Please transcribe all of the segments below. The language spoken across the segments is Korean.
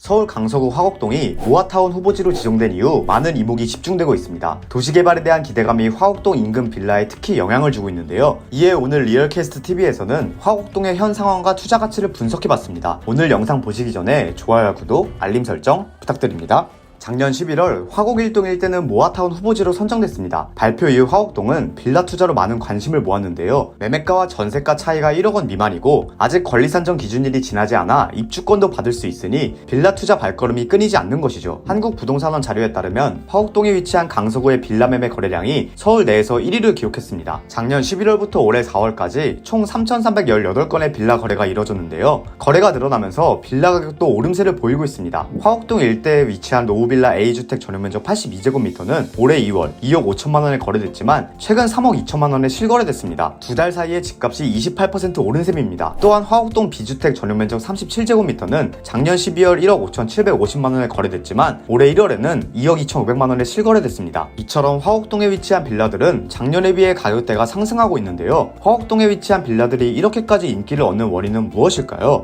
서울 강서구 화곡동이 모아타운 후보지로 지정된 이후 많은 이목이 집중되고 있습니다. 도시개발에 대한 기대감이 화곡동 인근 빌라에 특히 영향을 주고 있는데요. 이에 오늘 리얼캐스트TV에서는 화곡동의 현 상황과 투자 가치를 분석해봤습니다. 오늘 영상 보시기 전에 좋아요와 구독, 알림 설정 부탁드립니다. 작년 11월 화곡 1동 일대는 모아타운 후보지로 선정됐습니다. 발표 이후 화곡동은 빌라 투자로 많은 관심을 모았는데요. 매매가와 전세가 차이가 1억 원 미만이고 아직 권리산정 기준일이 지나지 않아 입주권도 받을 수 있으니 빌라 투자 발걸음이 끊이지 않는 것이죠. 한국부동산원 자료에 따르면 화곡동에 위치한 강서구의 빌라 매매 거래량이 서울 내에서 1위를 기록했습니다. 작년 11월부터 올해 4월까지 총 3,318건의 빌라 거래가 이뤄졌는데요. 거래가 늘어나면서 빌라 가격도 오름세를 보이고 있습니다. 화곡동 일대에 위치한 노후빌라 A주택 전용면적 82제곱미터는 올해 2월 2억 5천만 원에 거래됐지만 최근 3억 2천만 원에 실거래됐습니다. 두 달 사이에 집값이 28% 오른 셈입니다. 또한 화곡동 B주택 전용면적 37제곱미터는 작년 12월 1억 5,750만 원에 거래됐지만 올해 1월에는 2억 2,500만 원에 실거래됐습니다. 이처럼 화곡동에 위치한 빌라들은 작년에 비해 가격대가 상승하고 있는데요. 화곡동에 위치한 빌라들이 이렇게까지 인기를 얻는 원인은 무엇일까요?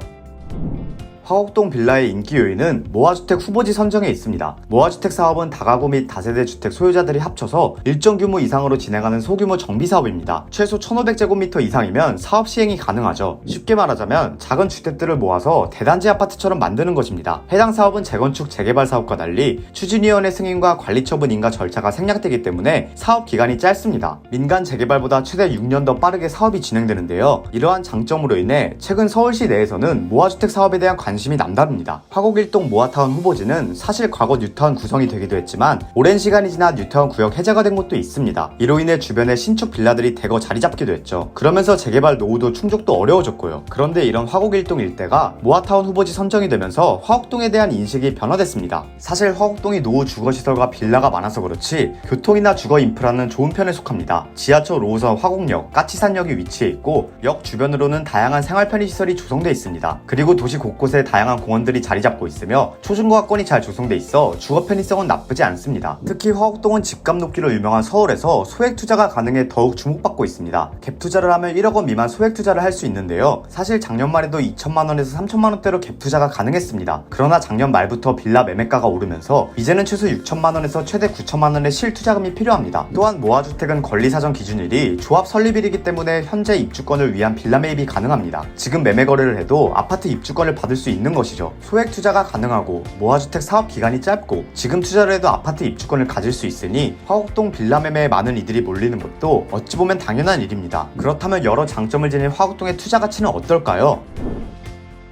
화곡동 빌라의 인기 요인은 모아주택 후보지 선정에 있습니다. 모아주택 사업은 다가구 및 다세대 주택 소유자들이 합쳐서 일정 규모 이상으로 진행하는 소규모 정비 사업입니다. 최소 1,500제곱미터 이상이면 사업 시행이 가능하죠. 쉽게 말하자면 작은 주택들을 모아서 대단지 아파트처럼 만드는 것입니다. 해당 사업은 재건축, 재개발 사업과 달리 추진위원회 승인과 관리처분 인가 절차가 생략되기 때문에 사업 기간이 짧습니다. 민간 재개발보다 최대 6년 더 빠르게 사업이 진행되는데요. 이러한 장점으로 인해 최근 서울시 내에서는 모아주택 사업에 대한 관심이 남다릅니다. 화곡 1동 모아타운 후보지는 사실 과거 뉴타운 구성이 되기도 했지만 오랜 시간이 지나 뉴타운 구역 해제가 된 곳도 있습니다. 이로 인해 주변에 신축 빌라들이 대거 자리 잡기도 했죠. 그러면서 재개발 노후도 충족도 어려워졌고요. 그런데 이런 화곡 1동 일대가 모아타운 후보지 선정이 되면서 화곡동에 대한 인식이 변화됐습니다. 사실 화곡동이 노후 주거시설과 빌라가 많아서 그렇지 교통이나 주거 인프라는 좋은 편에 속합니다. 지하철 5호선 화곡역, 까치산역이 위치해 있고 역 주변으로는 다양한 생활 편의시설이 조성돼 있습니다. 그리고 도시 곳곳에 다양한 공원들이 자리 잡고 있으며 초중고학권이 잘 조성돼 있어 주거 편의성은 나쁘지 않습니다. 특히 화곡동은 집값 높기로 유명한 서울에서 소액 투자가 가능해 더욱 주목받고 있습니다. 갭 투자를 하면 1억 원 미만 소액 투자를 할 수 있는데요. 사실 작년 말에도 2천만 원에서 3천만 원대로 갭 투자가 가능했습니다. 그러나 작년 말부터 빌라 매매가가 오르면서 이제는 최소 6천만 원에서 최대 9천만 원의 실투자금이 필요합니다. 또한 모아주택은 권리사정 기준일이 조합 설립일이기 때문에 현재 입주권을 위한 빌라 매입이 가능합니다. 지금 매매 거래를 해도 아파트 입주권을 받을 수 있는 것이죠. 소액 투자가 가능하고 모아주택 사업 기간이 짧고 지금 투자를 해도 아파트 입주권을 가질 수 있으니 화곡동 빌라 매매에 많은 이들이 몰리는 것도 어찌 보면 당연한 일입니다. 그렇다면 여러 장점을 지닌 화곡동의 투자 가치는 어떨까요?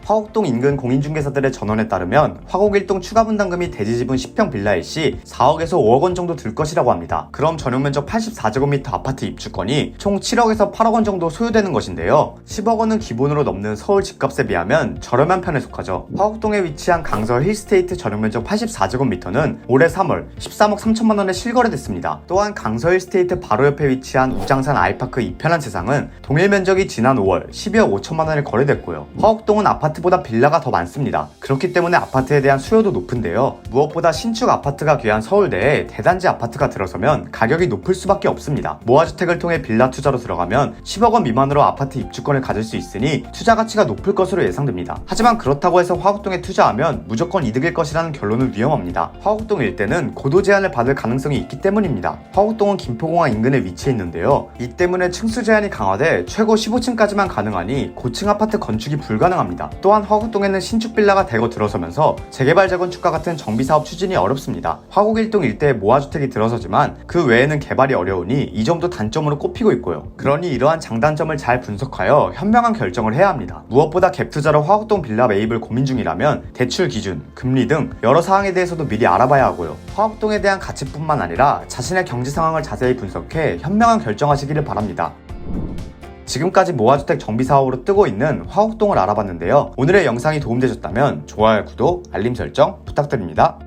화곡동 인근 공인중개사들의 전원에 따르면 화곡 1동 추가 분담금이 대지지분 10평 빌라일 시 4억에서 5억 원 정도 들 것이라고 합니다. 그럼 전용면적 84제곱미터 아파트 입주권이 총 7억에서 8억 원 정도 소요되는 것인데요. 10억 원은 기본으로 넘는 서울 집값에 비하면 저렴한 편에 속하죠. 화곡동에 위치한 강서 힐스테이트 전용면적 84제곱미터는 올해 3월 13억 3천만 원에 실거래됐습니다. 또한 강서 힐스테이트 바로 옆에 위치한 우장산 아이파크 이편한 세상은 동일 면적이 지난 5월 12억 5천만 원에 거래됐고요. 화곡동은 아파트보다 빌라가 더 많습니다. 그렇기 때문에 아파트에 대한 수요도 높은데요. 무엇보다 신축 아파트가 귀한 서울대에 대단지 아파트가 들어서면 가격이 높을 수밖에 없습니다. 모아주택을 통해 빌라 투자로 들어가면 10억 원 미만으로 아파트 입주권을 가질 수 있으니 투자 가치가 높을 것으로 예상됩니다. 하지만 그렇다고 해서 화곡동에 투자하면 무조건 이득일 것이라는 결론은 위험합니다. 화곡동 일대는 고도 제한을 받을 가능성이 있기 때문입니다. 화곡동은 김포공항 인근에 위치해 있는데요. 이 때문에 층수 제한이 강화돼 최고 15층까지만 가능하니 고층 아파트 건축이 불가능합니다. 또한 화곡동에는 신축 빌라가 대거 들어서면서 재개발 재건축과 같은 정비사업 추진이 어렵습니다. 화곡 1동 일대에 모아주택이 들어서지만 그 외에는 개발이 어려우니 이 점도 단점으로 꼽히고 있고요. 그러니 이러한 장단점을 잘 분석하여 현명한 결정을 해야 합니다. 무엇보다 갭 투자로 화곡동 빌라 매입을 고민 중이라면 대출 기준, 금리 등 여러 사항에 대해서도 미리 알아봐야 하고요. 화곡동에 대한 가치뿐만 아니라 자신의 경제 상황을 자세히 분석해 현명한 결정하시기를 바랍니다. 지금까지 모아주택 정비사업으로 뜨고 있는 화곡동을 알아봤는데요. 오늘의 영상이 도움되셨다면 좋아요, 구독, 알림 설정 부탁드립니다.